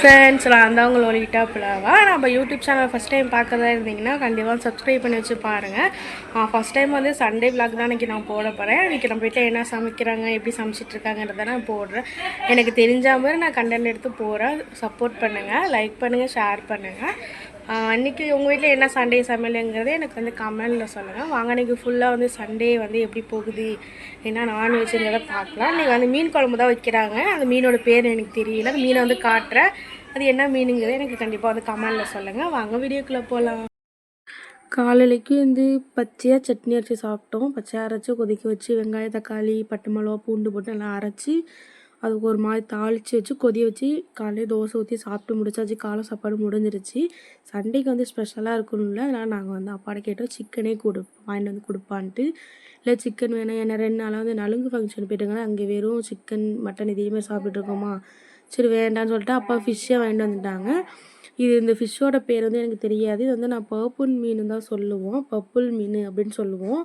Friends, நான் தான் உங்களை ஒலிட்டாப்புலவா. நம்ம யூடியூப் சேனல் ஃபஸ்ட் டைம் பார்க்கறதா இருந்தீங்கன்னா கண்டிப்பாக சப்ஸ்கிரைப் பண்ணி வச்சு பாருங்கள். ஃபஸ்ட் டைம் வந்து சண்டே விளாக் தான் இன்றைக்கி நான் போட போகிறேன். இன்றைக்கி நம்ம வீட்டில் என்ன சமைக்கிறாங்க, எப்படி சமைச்சிட்ருக்காங்கன்றத நான் போடுறேன். எனக்கு தெரிஞ்ச மாதிரி நான் கண்டென்ட் எடுத்து போகிறேன். சப்போர்ட் பண்ணுங்கள், லைக் பண்ணுங்கள், ஷேர் பண்ணுங்கள். இன்றைக்கி உங்கள் வீட்டில் என்ன சண்டே சமையலுங்கிறத எனக்கு வந்து கமெண்டில் சொல்லுங்கள். வாங்க, இன்றைக்கி ஃபுல்லாக வந்து சண்டே வந்து எப்படி போகுது, என்ன நான்வெஜ்ங்கிறத பார்க்கலாம். இன்றைக்கி வந்து மீன் குழம்பு தான் வைக்கிறாங்க. அந்த மீனோட பேர் எனக்கு தெரியல. அந்த மீனை வந்து காட்டுறேன். அது என்ன மீனுங்கிறத எனக்கு கண்டிப்பாக வந்து கமெண்டில் சொல்லுங்கள். வாங்க வீடியோக்குள்ளே போகலாம். காலையிலைக்கு வந்து பச்சையாக சட்னி அரைச்சி சாப்பிட்டோம். பச்சையாக அரைச்சி கொதிக்க வச்சு வெங்காயம், தக்காளி, பட்டை மிளகா, பூண்டு போட்டு நல்லா அரைச்சி அதுக்கு ஒரு மாதிரி தாளித்து வச்சு கொதிய வச்சு காலையில் தோசை ஊற்றி சாப்பிட்டு முடிச்சாச்சு. காலை சாப்பாடு முடிஞ்சிருச்சு. சண்டேக்கு வந்து ஸ்பெஷலாக இருக்கணும்ல, அதனால் நாங்கள் வந்து அப்பாட்ட கேட்டோம் சிக்கனே வாங்கிட்டு வந்து கொடுப்பான்ட்டு. இல்லை சிக்கன் வேணும், ஏன்னா 2 நாளாக வந்து நலுங்கு ஃபங்க்ஷன் போயிட்டுங்க, அங்கே வெறும் சிக்கன் மட்டன் இதேமாதிரி சாப்பிட்டுருக்கோமா, சரி வேண்டான்னு சொல்லிட்டு அப்பா ஃபிஷ்ஷை வாங்கிட்டு வந்துட்டாங்க. இந்த ஃபிஷ்ஷோட பேர் வந்து எனக்கு தெரியாது. இது வந்து நான் பர்பிள் மீன் தான் சொல்லுவோம், பர்பிள் மீன் அப்படின்னு சொல்லுவோம்.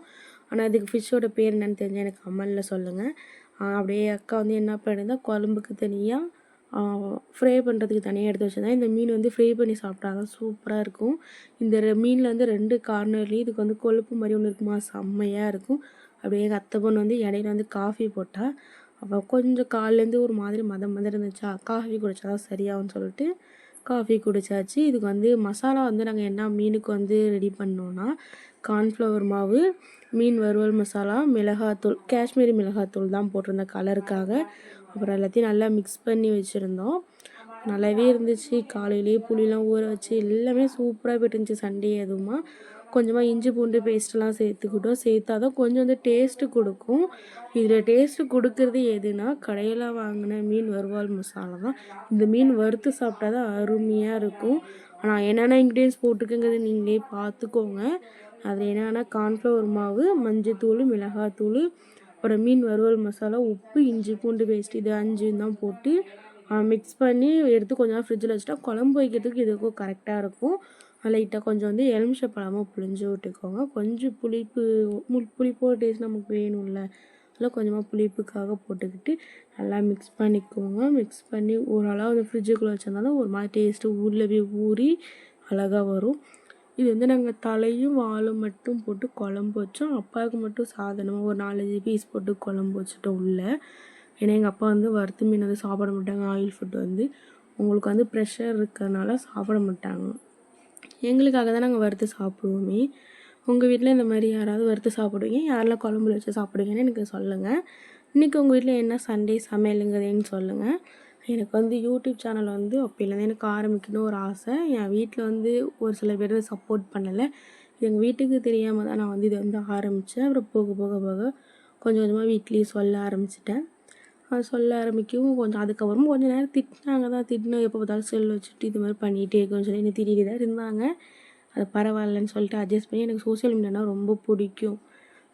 ஆனால் இதுக்கு ஃபிஷ்ஷோட பேர் என்னென்னு தெரிஞ்சால் எனக்கு கமெண்டில் சொல்லுங்கள். அப்படியே அக்கா வந்து என்ன பண்ணியிருந்தால் குழம்புக்கு தனியாக ஃப்ரை பண்ணுறதுக்கு தனியாக எடுத்து வச்சுருந்தேன். இந்த மீன் வந்து ஃப்ரை பண்ணி சாப்பிட்டாங்க, சூப்பராக இருக்கும். இந்த மீனில் வந்து 2 கார்னர்லேயும் இதுக்கு வந்து கொழுப்பு மாதிரி ஒன்று இருக்குமா, செம்மையாக இருக்கும். அப்படியே எங்கள் அத்தை பொண்ணு வந்து இடையில வந்து காஃபி போட்டால், அப்போ கொஞ்சம் கால்லேருந்து ஒரு மாதிரி மதம் இருந்துச்சா, காஃபி குடித்தா தான் சரியாகும்னு சொல்லிட்டு காஃபி குடித்தாச்சு. இதுக்கு வந்து மசாலா வந்து நாங்கள் என்ன மீனுக்கு வந்து ரெடி பண்ணோன்னா, கார்ன்ஃப்ளவர் மாவு, மீன் வறுவல் மசாலா, மிளகாத்தூள், காஷ்மீரி மிளகாத்தூள் தான் போட்டிருந்தேன் கலருக்காக. அப்புறம் எல்லாத்தையும் நல்லா மிக்ஸ் பண்ணி வச்சுருந்தோம். நல்லாவே இருந்துச்சு. காலையிலேயே புளிலாம் ஊற வச்சு எல்லாமே சூப்பராக போய்ட்டு இருந்துச்சு. சண்டே அதுவுமா கொஞ்சமாக இஞ்சி பூண்டு பேஸ்ட்டெல்லாம் சேர்த்துக்கிட்டோம். சேர்த்தா தான் கொஞ்சம் வந்து டேஸ்ட்டு கொடுக்கும். இதில் டேஸ்ட்டு கொடுக்குறது எதுனா, கடையில் வாங்கின மீன் வறுவல் மசாலா தான். இந்த மீன் வறுத்து சாப்பிட்டா தான் அருமையாக இருக்கும். ஆனால் என்னென்ன இன்க்ரீடியன்ஸ் போட்டுக்குங்கிறது நீங்களே பார்த்துக்கோங்க. அதில் என்னென்னா கார்ன்ஃப்ளவர் மாவு, மஞ்சத்தூள், மிளகாத்தூள், அப்புறம் மீன் வறுவல் மசாலா, உப்பு, இஞ்சி பூண்டு பேஸ்ட், இது 5 தான் போட்டு மிக்ஸ் பண்ணி எடுத்து கொஞ்சம் நேரம் ஃப்ரிட்ஜில் வச்சுட்டா குழம்பு வைக்கிறதுக்கு இதுக்கும் கரெக்டாக இருக்கும். லைட்டாக கொஞ்சம் வந்து எலுமிச்சை பழமாக புழிஞ்சு விட்டுக்கோங்க. கொஞ்சம் புளிப்போட டேஸ்ட் நமக்கு வேணும்ல, அதில் கொஞ்சமாக புளிப்புக்காக போட்டுக்கிட்டு நல்லா மிக்ஸ் பண்ணிக்கோங்க. மிக்ஸ் பண்ணி ஓரளவு அந்த ஃப்ரிட்ஜுக்குள்ளே வச்சிருந்தாலும் ஒரு மாதிரி டேஸ்ட்டு உள்ளவே ஊறி அழகாக வரும். இது வந்து நாங்கள் தலையும் வாலும் மட்டும் போட்டு குழம்பு வச்சோம். அப்பாவுக்கு மட்டும் சாதனமாக ஒரு 4-5 பீஸ் போட்டு குழம்பு வச்சுட்டோம் உள்ள. ஏன்னா எங்கள் அப்பா வந்து வறுத்து மீன் வந்து சாப்பிட மாட்டாங்க. ஆயில் ஃபுட் வந்து உங்களுக்கு வந்து ப்ரெஷர் இருக்கிறதுனால சாப்பிட மாட்டாங்க. எங்களுக்காக தான் நாங்கள் வறுத்து சாப்பிடுவோமே. உங்கள் வீட்டில் இந்த மாதிரி யாராவது வறுத்து சாப்பிடுவீங்க, யாரெல்லாம் குழம்புல வச்சு சாப்பிடுவீங்கன்னு எனக்கு சொல்லுங்கள். இன்றைக்கி உங்கள் வீட்டில் என்ன சண்டே சமையலுங்கிறதுன்னு சொல்லுங்கள். எனக்கு வந்து யூடியூப் சேனல் வந்து அப்போலேருந்து எனக்கு ஆரம்பிக்கணும்னு ஒரு ஆசை. என் வீட்டில் வந்து ஒரு சில பேர் சப்போர்ட் பண்ணலை. எங்கள் வீட்டுக்கு தெரியாமல் தான் நான் வந்து இதை வந்து ஆரம்பித்தேன். அப்புறம் போக போக போக கொஞ்சம் கொஞ்சமாக வீட்லேயே சொல்ல ஆரம்பிச்சிட்டேன். அது சொல்ல ஆரம்பிக்கவும் கொஞ்சம் அதுக்கப்புறமும் கொஞ்சம் நேரம் திட்டினாங்க தான். திட்டினா எப்போ பார்த்தாலும் செல் வச்சுட்டு இது மாதிரி பண்ணிகிட்டே இருக்குன்னு சொல்லி என்னை திட்டிகிட்டு தான் இருந்தாங்க. அது பரவாயில்லன்னு சொல்லிட்டு அட்ஜஸ்ட் பண்ணி, எனக்கு சோஷியல் மீடியானா ரொம்ப பிடிக்கும்.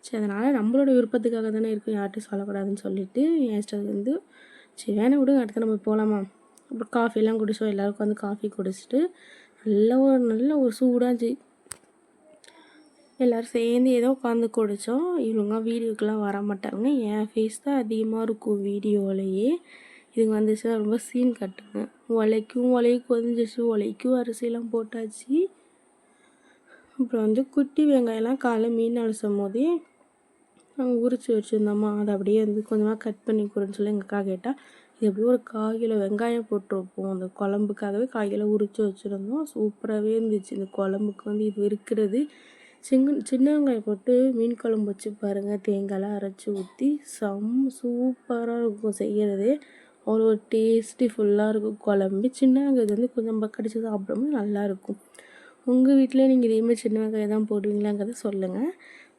சரி, அதனால் நம்மளோட விருப்பத்துக்காக தானே இருக்கும், யார்கிட்டையும் சொல்லக்கூடாதுன்னு சொல்லிவிட்டு என் இஷ்டத்துக்கு வந்து சரி வேணாம் விடுங்க, அடுத்து நம்ம போகலாமா. அப்புறம் காஃபிலாம் குடித்தோம். எல்லாருக்கும் வந்து காஃபி குடிச்சிட்டு நல்ல ஒரு சூடாக எல்லோரும் சேர்ந்து ஏதோ உட்காந்து குடித்தோம். இவங்க வீடியோக்கெலாம் வர மாட்டாங்க, என் ஃபேஸ் தான் அதிகமாக இருக்கும் வீடியோவிலையே. இதுங்க வந்துச்சுன்னா ரொம்ப சீன் கட்டுங்க. உலைக்கும் கொதிஞ்சிச்சு, உலைக்கும் அரிசியெல்லாம் போட்டாச்சு. அப்புறம் வந்து குட்டி வெங்காயம்லாம் காலைல மீன் அலசும் போதே நாங்கள் உரித்து வச்சுருந்தோம்மா, அதை அப்படியே வந்து கொஞ்சமாக கட் பண்ணி கொடுன்னு சொல்லி எங்கள் அக்கா கேட்டால், இது எப்படியும் ஒரு 1/4 கிலோ வெங்காயம் போட்டிருப்போம். அந்த குழம்புக்காகவே 1/4 கிலோ உரித்து வச்சுருந்தோம். சூப்பராகவே இருந்துச்சு. இந்த குழம்புக்கு வந்து இது இருக்கிறது. சின்ன வெங்காயம் போட்டு மீன் குழம்பு வச்சு பாருங்கள், தேங்காய்லாம் அரைச்சி ஊற்றி சூப்பராக இருக்கும். செய்கிறதே அவ்வளோ ஒரு டேஸ்டி ஃபுல்லாக இருக்கும் குழம்பு. சின்ன வெங்காயம் வந்து கொஞ்சம் கடிச்சு சாப்பிடும்போது நல்லாயிருக்கும். உங்கள் வீட்டில் நீங்கள் இதேமாதிரி சின்ன வெங்காயம் தான் போடுவீங்களாங்கிறத சொல்லுங்கள்.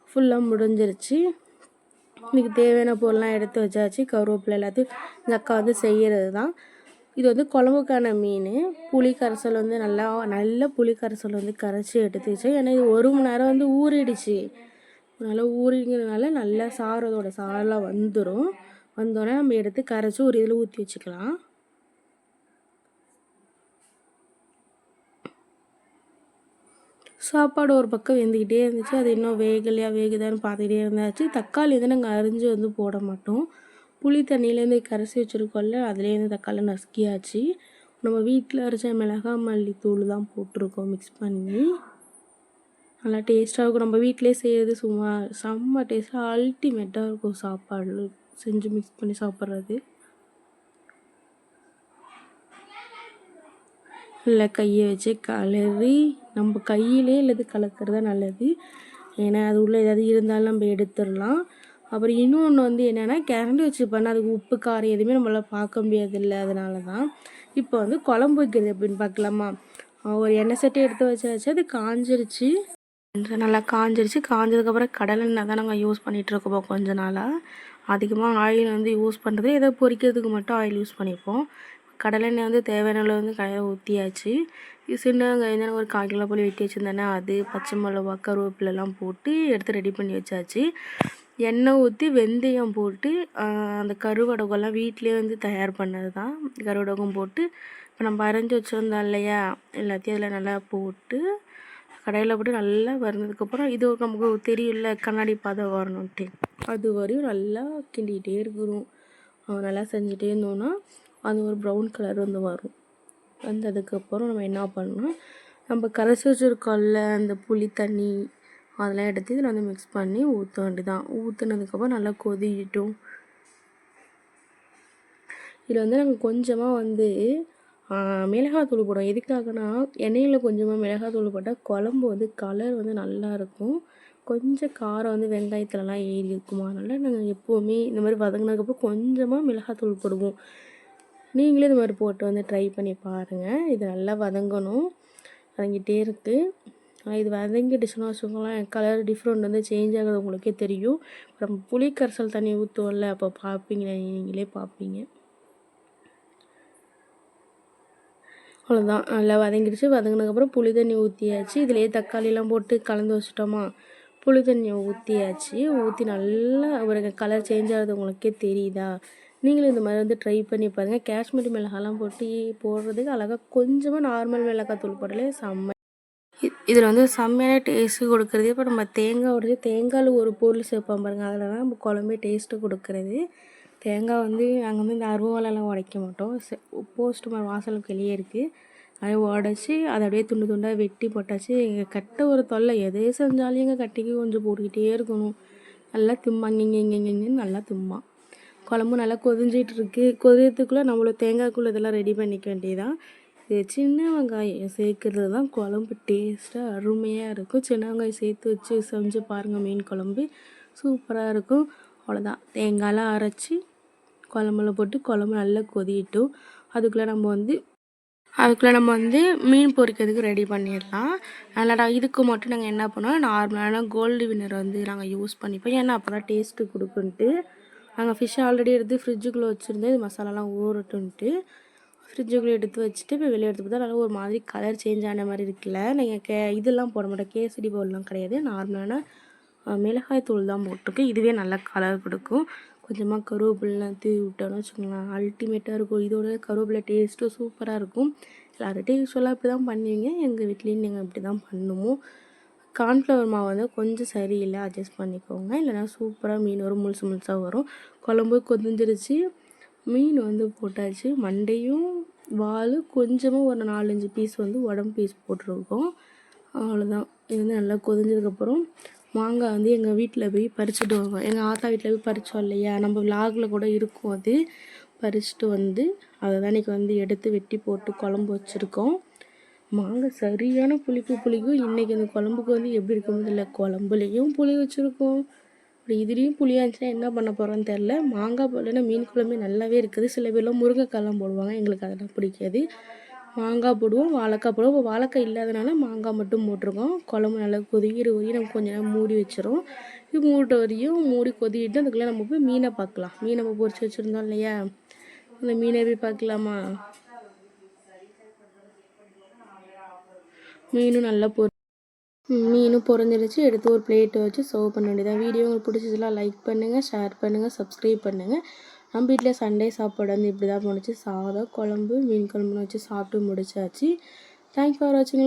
ஃபுல்லாக முடிஞ்சிருச்சு. இன்றைக்கி தேவையான பொருள்லாம் எடுத்து வச்சாச்சு. கருவேப்பிலை எல்லாத்தையும் எங்கள் அக்கா வந்து செய்கிறது தான். இது வந்து குழம்புக்கான மீன். புளி கரைசல் வந்து நல்ல புளி கரைசல் வந்து கரைச்சி எடுத்து வச்சு, ஏன்னா இது 1 மணி நேரம் வந்து ஊறிடுச்சு. நல்லா ஊறிங்கிறதுனால நல்லா சாறதோட சாரெலாம் வந்துடும். வந்தோடனே நம்ம எடுத்து கரைச்சி ஒரு இதில் ஊற்றி வச்சுக்கலாம். சாப்பாடு ஒரு பக்கம் வெந்துக்கிட்டே இருந்துச்சு. அது இன்னும் வேகுதான்னு பார்த்துக்கிட்டே இருந்தாச்சு. தக்காளி வந்து நாங்கள் அரிஞ்சு வந்து போட மாட்டோம். புளி தண்ணியிலேருந்து கரைச்சி வச்சுருக்கோம்ல, அதுலேருந்து தக்காளி நசுக்கியாச்சு. நம்ம வீட்டில் அரைச்ச மிளகாய் மல்லித்தூள் தான் போட்டிருக்கோம் மிக்ஸ் பண்ணி. நல்லா டேஸ்ட்டாக இருக்கும். நம்ம வீட்டிலே செய்கிறது சும்மா செம்ம டேஸ்ட்டாக அல்டிமேட்டாக இருக்கும். சாப்பாடு செஞ்சு மிக்ஸ் பண்ணி சாப்பிட்றது. இல்லை கையை வச்சு கலரி நம்ம கையிலே இல்லது கலக்கிறது தான் நல்லது. ஏன்னா அது உள்ளே ஏதாவது இருந்தாலும் நம்ம எடுத்துடலாம். அப்புறம் இன்னொன்று வந்து என்னென்னா கரண்டி வச்சு பண்ணால் அதுக்கு உப்பு காரம் எதுவுமே நம்மளால் பார்க்க முடியாதில்ல. அதனால தான் இப்போ வந்து குழம்பு வைக்கிறது அப்படின்னு பார்க்கலாமா. ஒரு எண்ணெய் சட்டி எடுத்து வச்சாச்சு. அது காஞ்சிருச்சு. கொஞ்சம் நல்லா காஞ்சிருச்சு. காஞ்சதுக்கப்புறம் கடலெண்ணெய் தான் நாங்கள் யூஸ் பண்ணிகிட்ருக்கோம் கொஞ்ச நாளாக. அதிகமாக ஆயில் வந்து யூஸ் பண்ணுறது ஏதோ பொரிக்கிறதுக்கு மட்டும் ஆயில் யூஸ் பண்ணிப்போம். கடலெண்ணெய் வந்து தேவையான அளவு வந்து கடையில் ஊற்றியாச்சு. சின்ன வெங்காயம் ஒரு 1/4 கிலோ போல் வெட்டி வச்சுருந்தேன்னா அது, பச்சை மிளகா, கருவேப்பிலெல்லாம் போட்டு எடுத்து ரெடி பண்ணி வச்சாச்சு. எண்ணெய் ஊற்றி வெந்தயம் போட்டு அந்த கருவடகம்லாம் வீட்டிலே வந்து தயார் பண்ணது தான். கருவடகம் போட்டு இப்போ நம்ம அரைஞ்சி வச்சுருந்தோம் இல்லையா, எல்லாத்தையும் அதில் நல்லா போட்டு கடையில் போட்டு நல்லா வறுந்ததுக்கப்புறம் இது நமக்கு தெரியும்ல கண்ணாடி பதம் வரணுன்ட்டு, அது வரையும் நல்லா கிண்டிகிட்டே இருக்கணும். நல்லா செஞ்சுட்டே இருந்தோன்னா அது ஒரு ப்ரௌன் கலர் வந்து வரும். வந்ததுக்கப்புறம் நம்ம என்ன பண்ணணும், நம்ம கரைச்சி வச்சுருக்கோம்ல அந்த புளி தண்ணி அதெல்லாம் எடுத்து இதில் வந்து மிக்ஸ் பண்ணி ஊற்ற வேண்டியதான். ஊற்றுனதுக்கப்புறம் நல்லா கொதிக்கிட்டும். இதில் வந்து நாங்கள் கொஞ்சமாக வந்து மிளகாத்தூள் போடுவோம். எதுக்காகனா எண்ணெயில் கொஞ்சமாக மிளகாத்தூள் போட்டால் குழம்பு வந்து கலர் வந்து நல்லாயிருக்கும். கொஞ்சம் காரம் வந்து வெங்காயத்துலலாம் ஏறி இருக்குமா, அதனால் நாங்கள் எப்போவுமே இந்த மாதிரி வதங்கினதுக்கப்புறம் கொஞ்சமாக மிளகாத்தூள் போடுவோம். நீங்களே இது மாதிரி போட்டு வந்து ட்ரை பண்ணி பாருங்கள். இது நல்லா வதங்கணும். வதங்கிட்டே இருக்குது. இது வதங்கிடுச்சுன்னா வச்சுக்கோங்களேன் கலர் டிஃப்ரெண்ட் வந்து சேஞ்ச் ஆகுது உங்களுக்கே தெரியும். நம்ம புளி கரைசல் தண்ணி ஊற்றுவோம்ல அப்போ பார்ப்பீங்க, நீங்களே பார்ப்பீங்க. அவ்வளோதான், நல்லா வதங்கிடுச்சு. வதங்கினதுக்கப்புறம் புளி தண்ணி ஊற்றியாச்சு. இதிலேயே தக்காளிலாம் போட்டு கலந்து வச்சுட்டோமா, புளி தண்ணியை ஊற்றியாச்சு. ஊற்றி நல்லா ஒரு கலர் சேஞ்ச் ஆகுது உங்களுக்கே தெரியுதா. நீங்களும் இந்த மாதிரி வந்து ட்ரை பண்ணி பாருங்கள். காஷ்மீரி மிளகாலாம் போட்டு போடுறதுக்கு அழகாக கொஞ்சமாக நார்மல் மிளகாய் தூள் போடலே செம்ம. இதில் வந்து செம்மையான டேஸ்ட்டு கொடுக்குறது. இப்போ நம்ம தேங்காய் உடைச்சி தேங்காயில் ஒரு பொருள் சேர்ப்போம் பாருங்கள், அதில் தான் நம்ம குழம்பே டேஸ்ட்டு கொடுக்குறது. தேங்காய் வந்து நாங்கள் வந்து இந்த அருவாலெல்லாம் உடைக்க மாட்டோம். போஸ்ட் மாதிரி வாசலுக்கு வெளியே இருக்குது, அதை உடச்சி அதை அப்படியே துண்டு துண்டாக வெட்டி போட்டாச்சு. எங்கள் கட்டை ஒரு தொல்லை, எதே செஞ்சாலும் எங்கள் கட்டைக்கு கொஞ்சம் போட்டுக்கிட்டே இருக்கணும். நல்லா திம்மா இங்கே நல்லா திம்மா. குழம்பு நல்லா கொதிஞ்சிகிட்டு இருக்குது. கொதிக்கிறதுக்குள்ளே நம்மளோட தேங்காய்க்குள்ளே இதெல்லாம் ரெடி பண்ணிக்க வேண்டியதான். இது சின்ன வெங்காயம் சேர்க்குறது தான் குழம்பு டேஸ்ட்டாக அருமையாக இருக்கும். சின்ன வெங்காயம் சேர்த்து வச்சு செஞ்சு பாருங்கள், மீன் குழம்பு சூப்பராக இருக்கும். அவ்வளோதான், தேங்காயெலாம் அரைச்சி குழம்புல போட்டு குழம்பு நல்லா கொதிட்டும். அதுக்குள்ளே நம்ம வந்து மீன் பொரிக்கிறதுக்கு ரெடி பண்ணிடலாம். நல்லா இதுக்கு மட்டும் நாங்கள் என்ன பண்ணோம், நார்மலான கோல்டு வின்னர் வந்து நாங்கள் யூஸ் பண்ணிப்போம். ஏன்னா அப்போ தான் டேஸ்ட்டு கொடுக்குன்ட்டு. நாங்கள் ஃபிஷ் ஆல்ரெடி எடுத்து ஃப்ரிட்ஜுக்குள்ளே வச்சுருந்தேன். இது மசாலாலாம் ஊறட்டுன்ட்டு ஃப்ரிட்ஜுக்குள்ளே எடுத்து வச்சுட்டு இப்போ வெளியே எடுத்து பார்த்தா நல்லா ஒரு மாதிரி கலர் சேஞ்ச் ஆன மாதிரி இருக்குல்ல. நீங்கள் இதெல்லாம் போட மாட்டோம், கேசரி பவுல்லாம் கிடையாது, நார்மலான மிளகாய் தூள் தான் போட்டிருக்கு. இதுவே நல்லா கலர் கொடுக்கும். கொஞ்சமாக கருவேப்பிலாம் தூவி விட்டோன்னு வச்சுக்கோங்களேன், அல்டிமேட்டாக இருக்கும். இதோட கருவேப்பிலை டேஸ்ட்டும் சூப்பராக இருக்கும். எல்லார்கிட்டையும் யூஸ்வலாக இப்படி தான் பண்ணுவீங்க, எங்கள் வீட்லேயும் நீங்கள் இப்படி தான் பண்ணுவோம். கார்ன்ஃப்ளவர் மாவு வந்து கொஞ்சம் சரியில்லை, அட்ஜஸ்ட் பண்ணிக்கோங்க. இல்லைனா சூப்பராக மீன் வரும், முழுசாக வரும். குழம்பு கொதிஞ்சிருச்சு, மீன் வந்து போட்டாச்சு. மண்டையும் வால் கொஞ்சமாக ஒரு 4-5 பீஸ் வந்து உடம்பு பீஸ் போட்டிருக்கோம். அவ்வளோதான். இது வந்து நல்லா கொதிஞ்சதுக்கப்புறம் மாங்காய் வந்து எங்கள் வீட்டில் போய் பறிச்சுட்டு வருவோம். எங்கள் ஆத்தா வீட்டில் போய் பறித்தோம் இல்லையா, நம்ம விலாகில் கூட இருக்கும். அது பறிச்சுட்டு வந்து அதை தான் இன்றைக்கி வந்து எடுத்து வெட்டி போட்டு குழம்பு வச்சுருக்கோம். மாங்காய் சரியான புளிக்கும். இன்றைக்கி அந்த குழம்புக்கு வந்து எப்படி இருக்கும்போது இல்லை, குழம்புலேயும் புளி வச்சுருக்கோம், அப்படி இதுலேயும் புளியாக இருந்துச்சுன்னா என்ன பண்ண போகிறோன்னு தெரில. மாங்காய் போடலைன்னா மீன் குழம்பு நல்லாவே இருக்குது. சில பேர்லாம் முருங்கைக்காய்லாம் போடுவாங்க, எங்களுக்கு அதெல்லாம் பிடிக்காது. மாங்காய் போடுவோம், வாழைக்காய் போடுவோம். இப்போ வாழைக்காய் இல்லாதனால மாங்காய் மட்டும் போட்டிருக்கோம். குழம்பு நல்லா கொதிக்கிற வரையும் நம்ம கொஞ்சம் நேரம் மூடி வச்சிரும். இது மூட்ட வரையும் மூடி கொதிக்கிட்டு அதுக்குள்ளே நம்ம போய் மீனை பார்க்கலாம். மீன் நம்ம பொரிச்சு வச்சுருந்தோம் இல்லையா, அந்த மீனை போய் பார்க்கலாமா. மீனும் பொரிஞ்சிருச்சு. எடுத்து ஒரு பிளேட்டை வச்சு சர்வ் பண்ண வேண்டியதான். வீடியோ உங்களுக்கு பிடிச்சதுலாம் லைக் பண்ணுங்கள், ஷேர் பண்ணுங்கள், சப்ஸ்கிரைப் பண்ணுங்கள். நம்ம வீட்டில் சண்டே சாப்பாடு வந்து இப்படி தான் முடிச்சு, சாதம், குழம்பு, மீன் குழம்புன்னு வச்சு சாப்பிட்டு முடிச்சாச்சு. தேங்க்ஸ் ஃபார் வாட்சிங்.